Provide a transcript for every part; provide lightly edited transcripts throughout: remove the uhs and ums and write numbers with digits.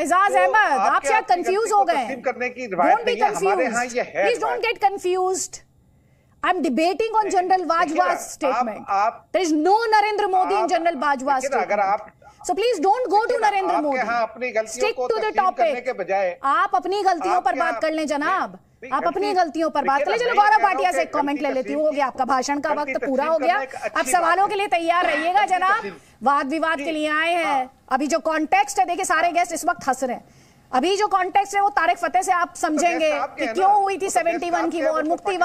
एजाज अहमद, आप शायद कंफ्यूज हो गए। करने की रिवायत नहीं है हमारे यहाँ, ये है। Please don't get confused. I am debating on general Bajwa's statement. There is no Narendra Modi in general Bajwa's statement. अगर आप So please don't go to Narendra Modi. अपनी गलतियों Stick को to the तस्लीम करने topic. के बजाय आप अपनी गलतियों पर बात कर लें जनाब, आप अपनी गलतियों पर बात कर लें। चलो गौरव भाटिया से एक कमेंट ले लेती हूँ। हो गया आपका भाषण का वक्त पूरा हो गया। अब सवालों के लिए तैयार रहिएगा जनाब। वाद विवाद के लिए आए हैं। अभी जो कॉन्टेक्स्ट है, देखिए सारे गेस्ट इस वक्त हंस रहे हैं। अभी जो कॉन्टेक्स्ट है वो तारिक फतेह से आप समझेंगे कि क्यों हुई थी 71 की वॉर, मुक्ति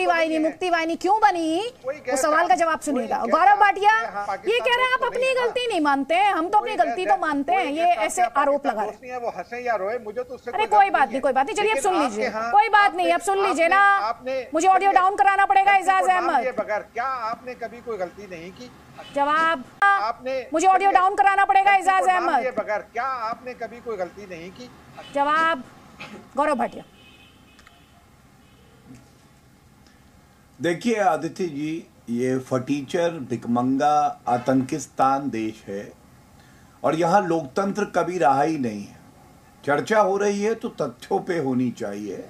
वाहिनी क्यों बनी, वो सवाल का जवाब सुनिएगा। गौरव भाटिया ये कह रहे हैं आप अपनी गलती नहीं मानते हैं, हम तो अपनी गलती तो मानते हैं, ये ऐसे आरोप लगा रहे हैं। वो हंसे या रोए, मुझे तो उससे अरे कोई बात नहीं, चलिए अब सुन लीजिए। कोई बात नहीं, अब सुन लीजिए ना, मुझे ऑडियो डाउन कराना पड़ेगा। एजाज अहमद, बगैर क्या आपने कभी कोई गलती नहीं की? जवाब, मुझे ऑडियो डाउन कराना पड़ेगा। एजाज अहमद, बगैर क्या आपने कभी कोई गलती नहीं की? जवाब गौरव भाटिया। देखिए आदित्य जी, ये फटीचर भिकमंगा आतंकिस्तान देश है और यहाँ लोकतंत्र कभी रहा ही नहीं है। चर्चा हो रही है तो तथ्यों पे होनी चाहिए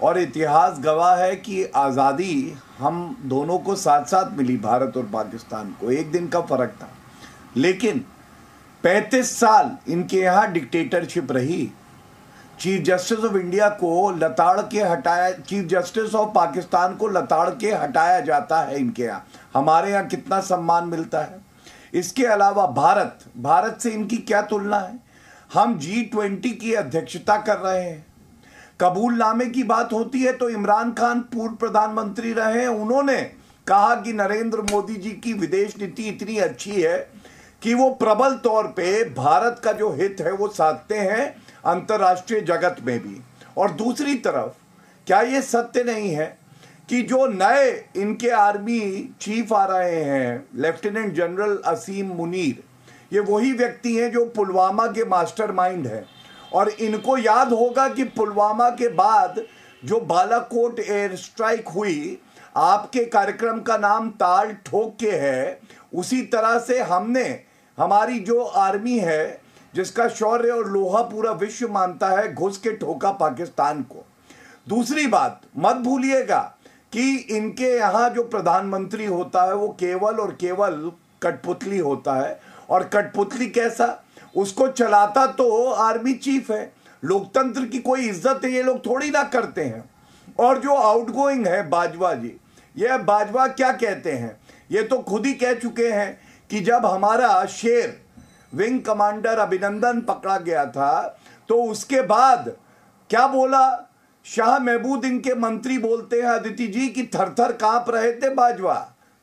और इतिहास गवाह है कि आज़ादी हम दोनों को साथ साथ मिली, भारत और पाकिस्तान को, एक दिन का फर्क था, लेकिन 35 साल इनके यहाँ डिक्टेटरशिप रही। चीफ जस्टिस ऑफ इंडिया को लताड़ के हटाया, चीफ जस्टिस ऑफ पाकिस्तान को लताड़ के हटाया जाता है इनके यहाँ। हमारे यहाँ कितना सम्मान मिलता है। इसके अलावा भारत से इनकी क्या तुलना है। हम G20 की अध्यक्षता कर रहे हैं। कबूलनामे की बात होती है तो इमरान खान पूर्व प्रधानमंत्री रहे हैं, उन्होंने कहा कि नरेंद्र मोदी जी की विदेश नीति इतनी अच्छी है कि वो प्रबल तौर पे भारत का जो हित है वो साधते हैं अंतर्राष्ट्रीय जगत में भी। और दूसरी तरफ क्या ये सत्य नहीं है कि जो नए इनके आर्मी चीफ आ रहे हैं, लेफ्टिनेंट जनरल असीम मुनीर, ये वही व्यक्ति हैं जो पुलवामा के मास्टरमाइंड हैं। और इनको याद होगा कि पुलवामा के बाद जो बालाकोट एयर स्ट्राइक हुई, आपके कार्यक्रम का नाम ताल ठोक के है, उसी तरह से हमने, हमारी जो आर्मी है जिसका शौर्य और लोहा पूरा विश्व मानता है, घुस के ठोका पाकिस्तान को। दूसरी बात मत भूलिएगा कि इनके यहाँ जो प्रधानमंत्री होता है वो केवल और केवल कठपुतली होता है। और कठपुतली कैसा, उसको चलाता तो आर्मी चीफ है। लोकतंत्र की कोई इज्जत है ये लोग थोड़ी ना करते हैं। और जो आउटगोइंग है बाजवा जी, ये बाजवा क्या कहते हैं, ये तो खुद ही कह चुके हैं कि जब हमारा शेर विंग कमांडर अभिनंदन पकड़ा गया था तो उसके बाद क्या बोला, शाह महमूद इनके मंत्री बोलते हैं अदिति जी कि थर-थर कांप रहे थे बाजवा,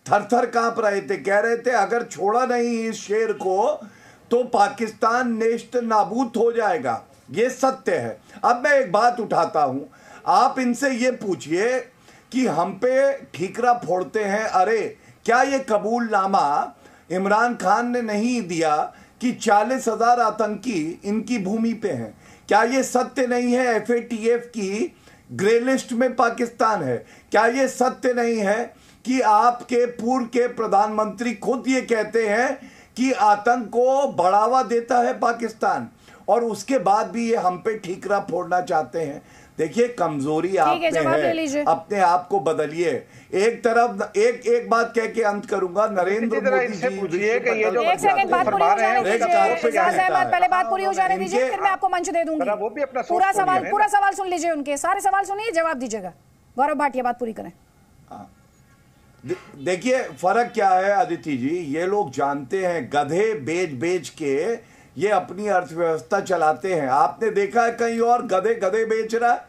थर-थर कांप रहे थे, कह रहे थे अगर छोड़ा नहीं इस शेर को तो पाकिस्तान नेस्त नाबूद हो जाएगा। ये सत्य है। अब मैं एक बात उठाता हूं, आप इनसे ये पूछिए कि हम पे ठीकरा फोड़ते हैं। अरे क्या ये कबूलनामा इमरान खान ने नहीं दिया कि 40,000 आतंकी इनकी भूमि पे हैं? क्या ये सत्य नहीं है FATF की ग्रे लिस्ट में पाकिस्तान है? क्या ये सत्य नहीं है कि आपके पूर्व के प्रधानमंत्री खुद ये कहते हैं कि आतंक को बढ़ावा देता है पाकिस्तान, और उसके बाद भी ये हम पे ठीकरा फोड़ना चाहते हैं? देखिए कमजोरी आप में है, अपने आप को बदलिए। एक तरफ एक बात कह के अंत करूंगा, नरेंद्र मोदी जी, एक सेकंड बात पूरी हो जाने दीजिए, पहले बात पूरी हो जाने दीजिए, फिर मैं आपको मंच दे दूंगी। वो भी अपना पूरा सवाल सुन लीजिए, उनके सारे सवाल सुनिए, जवाब दीजिएगा। गौरव भाटिया बात पूरी करें। देखिए फर्क क्या है अदिति जी, ये लोग जानते हैं गधे बेच के ये अपनी अर्थव्यवस्था चलाते हैं। आपने देखा है कहीं और गधे बेच रहा है?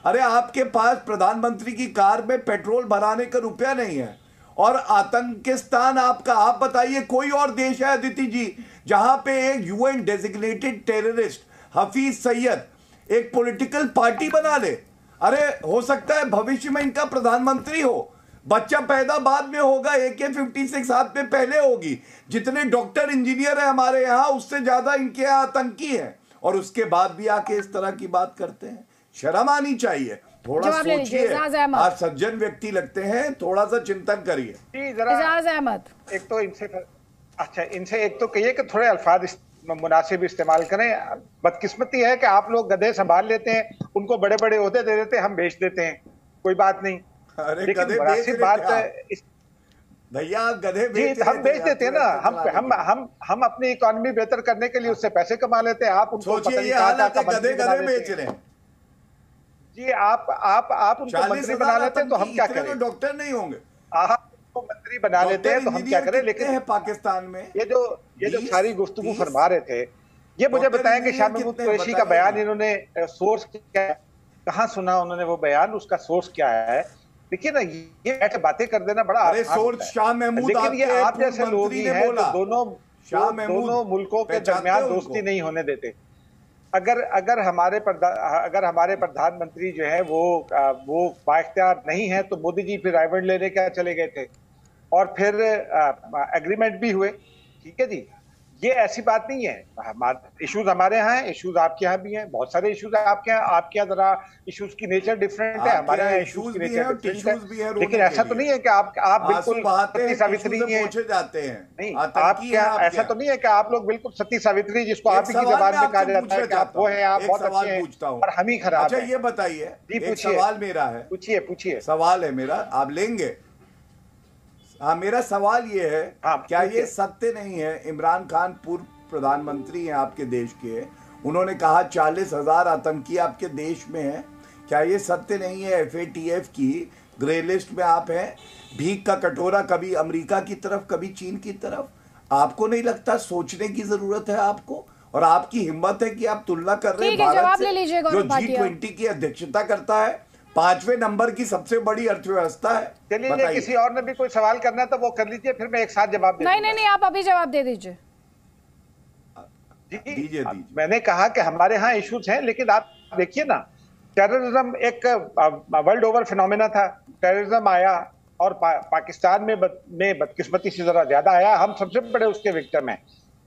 अरे आपके पास प्रधानमंत्री की कार में पेट्रोल भराने का रुपया नहीं है। और आतंकिस्तान आपका, आप बताइए कोई और देश है अदिति जी जहां पे एक UN designated terrorist Hafeez Syed एक पॉलिटिकल पार्टी बना ले? अरे हो सकता है भविष्य में इनका प्रधानमंत्री हो, बच्चा पैदा बाद में होगा, AK-56 हाथ में पहले होगी। जितने डॉक्टर इंजीनियर है हमारे यहाँ उससे ज्यादा इनके यहाँ आतंकी हैं, और उसके बाद भी आके इस तरह की बात करते हैं। शर्म आनी चाहिए, थोड़ा सोचिए। आप सज्जन व्यक्ति लगते हैं, थोड़ा सा चिंतन करिए। एजाज अहमद, एक तो इनसे एक तो कहिए कि थोड़े अल्फाज मुनासिब इस्तेमाल करें। बदकिस्मती है कि आप लोग गधे संभाल लेते हैं, उनको बड़े बड़े ओहदे दे देते हैं, हम बेच देते हैं, कोई बात नहीं। लेकिन मुनासिब बात भैया, आप गधे बेच हम बेच देते हैं ना। हम अपनी इकोनॉमी बेहतर करने के लिए उससे पैसे कमा लेते हैं। आप उनको सोचिए, ये हालत है, गधे गधे बेच रहे हैं जी। आप उनको मंत्री बना लेते हैं तो हम क्या करें? डॉक्टर नहीं होंगे, आप उनको मंत्री बना लेते हैं तो हम क्या करें? लेकिन पाकिस्तान में ये जो सारी गुफ्तगू फरमा रहे थे, ये मुझे बताएं कि शाह महमूद कुरैशी का बयान इन्होंने सोर्स क्या है, कहाँ सुना उन्होंने वो बयान, उसका सोर्स क्या है? देखिए ना, ये ऐसे बातें कर देना बड़ा अरे सोर्स शाह महमूद, लेकिन ये आप जैसे लोग ही हैं तो दोनों मुल्कों के दरमियान दोस्ती नहीं होने देते। अगर हमारे प्रधानमंत्री जो है वो बाइख्तियार नहीं है तो मोदी जी फिर रायबंद लेने क्या चले गए थे और फिर एग्रीमेंट भी हुए। ठीक है जी, ये ऐसी बात नहीं है। इश्यूज हमारे यहाँ हैं, इश्यूज आपके यहाँ भी हैं, बहुत सारे इश्यूज हैं आपके यहाँ। आपके यहाँ जरा इश्यूज की नेचर डिफरेंट है, हमारे यहाँ इश्यूज की नेचर डिफरेंट है। लेकिन ऐसा तो नहीं है कि आप बिल्कुल सती सावित्री जाते हैं। नहीं, आपके यहाँ ऐसा तो नहीं है कि आप लोग बिल्कुल सती सावित्री, जिसको आप ही की जबान में कहा जाता है कि आप वो है, आप बहुत अच्छे हैं और हम ही खराब हैं। ये बताइए, जी सवाल मेरा है, पूछिए सवाल है मेरा, आप लेंगे? हाँ, मेरा सवाल ये है, क्या ये सत्य नहीं है, इमरान खान पूर्व प्रधानमंत्री हैं आपके देश के, उन्होंने कहा 40,000 आतंकी आपके देश में हैं, क्या ये सत्य नहीं है? FATF की ग्रे लिस्ट में आप हैं, भीख का कटोरा कभी अमेरिका की तरफ कभी चीन की तरफ। आपको नहीं लगता सोचने की जरूरत है आपको? और आपकी हिम्मत है कि आप तुलना कर रहे हैं भारत से जो G20 की अध्यक्षता करता है, 5वें नंबर की सबसे बड़ी अर्थव्यवस्था है। चलिए, किसी और ने भी कोई सवाल करना है तो वो कर लीजिए, फिर मैं एक साथ जवाब दूंगा। नहीं, आप अभी जवाब दे दीजिए। दीजिए। मैंने कहा कि हमारे यहाँ इश्यूज हैं, लेकिन आप देखिए ना, टेररिज्म एक वर्ल्ड ओवर फिनोमेना था। टेररिज्म आया और पाकिस्तान में बदकिस्मती से जरा ज्यादा आया, हम सबसे बड़े उसके विक्टिम हैं।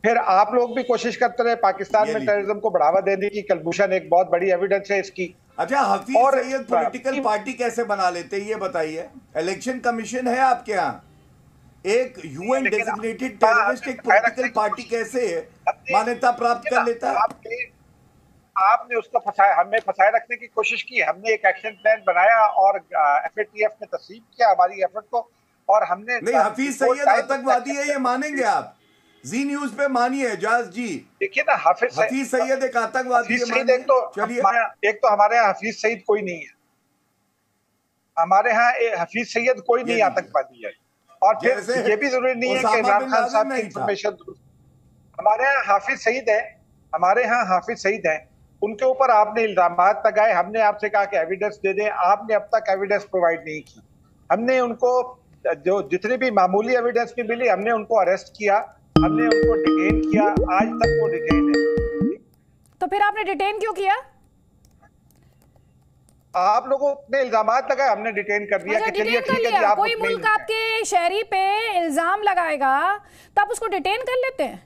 फिर आप लोग भी कोशिश करते रहे पाकिस्तान में टेररिज्म को बढ़ावा देने की। कलभूषण एक बहुत बड़ी एविडेंस है इसकी। अच्छा, हफीज सईद पॉलिटिकल पार्टी कैसे बना लेते हैं ये बताइए? इलेक्शन कमीशन है आपके यहाँ, एक UN डेजिग्नेटेड टेररिस्ट एक पॉलिटिकल पार्टी कैसे मान्यता प्राप्त कर लेता है? आपने उसको फंसाया, हमें फंसाए रखने की कोशिश की। हमने एक एक्शन प्लान बनाया और FATF ने तस्लीम किया हमारी एफर्ट को, और हमने नहीं, हफीज सईद आतंकवादी है ये मानेंगे आप? जी न्यूज पे मानिए एजाज जी। देखिए ना, हाफिज सईद एक आतंकवादी है। एक तो हमारे यहाँ हफीज सईद कोई नहीं है, हमारे यहाँ हफीज सईद कोई नहीं आतंकवादी है। और फिर ये भी जरूरी नहीं है कि इमरान खान साहब की इंफॉर्मेशन, हमारे यहाँ हाफिज सईद है, हमारे यहाँ हाफिज सईद है, उनके ऊपर आपने इल्जामात लगाए। हमने आपसे कहा कि एविडेंस दे दें, आपने अब तक एविडेंस प्रोवाइड नहीं की। हमने उनको जो जितनी भी मामूली एविडेंस भी मिली, हमने उनको अरेस्ट किया, हमने उनको डिटेन किया, आज तक वो डिटेन है। तो फिर आपने डिटेन क्यों किया? आप लोगों ने इल्जामात लगाए, हमने डिटेन कर दिया। अच्छा, डिटेन कर लिया। कोई मुल्क आपके शहरी पे इल्जाम लगाएगा तो आप उसको डिटेन कर लेते हैं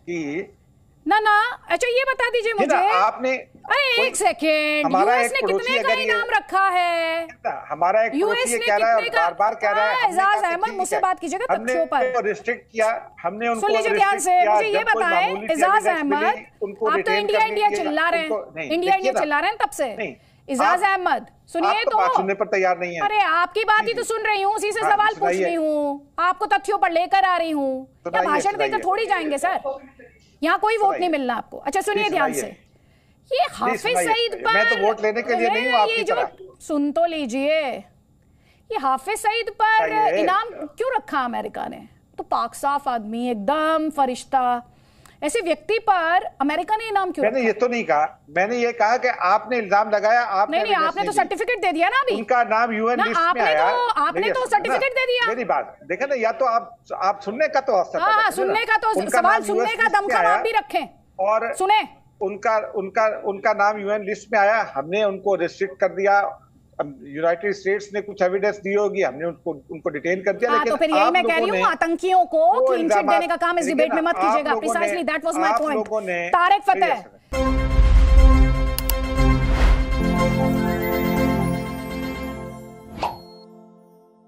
ना? अच्छा, ये बता दीजिए मुझे, आपने एक सेकेंड, यूएस ने कितने का इनाम रखा है? हमारा एक पड़ोसी कह रहा है, बार-बार कह रहा है। एजाज अहमद, मुझसे बात कीजिएगा तथ्यों पर। रिस्ट्रिक्ट किया हमने उनको। सुन लीजिए ध्यान से, मुझे ये बताएं एजाज अहमद, आप तो इंडिया चिल्ला रहे हैं, इंडिया चिल्ला रहे हैं तब से। एजाज अहमद सुनिए, तो सुनने पर तैयार नहीं है। अरे आपकी बात ही तो सुन रही हूँ, उसी से सवाल पूछ रही हूँ, आपको तथ्यों पर लेकर आ रही हूँ। क्या भाषण देकर थोड़ी जाएंगे सर? यहाँ कोई वोट नहीं मिलना आपको। अच्छा सुनिए ध्यान से, ये हाफिज सईद पर, मैं तो वोट लेने के लिए नहीं हूँ आपकी तरह। सुन तो लीजिए, ये हाफिज सईद पर इनाम क्यों रखा अमेरिका ने? तो पाक साफ आदमी, एकदम फरिश्ता, ऐसे व्यक्ति पर अमेरिका ने इनाम क्यों? मैंने ये तो नहीं कहा, मैंने ये कहा कि आपने इल्जाम लगाया। आपने नहीं, आपने तो सर्टिफिकेट दे दिया ना अभी। उनका नाम UN लिस्ट में आया। आपने तो सर्टिफिकेट दे दिया। मेरी बात देखे ना, या तो आप सुनने का तो अवसर, हाँ, सुनने का तो सवाल, सुनने का दमखम आप भी रखें और सुने। उनका नाम UN लिस्ट में आया, हमने उनको रिस्ट्रिक्ट कर दिया। यूनाइटेड स्टेट्स ने कुछ एविडेंस दी होगी, हमने उनको डिटेन कर दिया। लेकिन तो फिर यही मैं कह रही हूँ, आतंकियों को क्लीन चिट देने का काम इस डिबेट में मत कीजिएगा। Precisely that was my point. Tariq Fateh.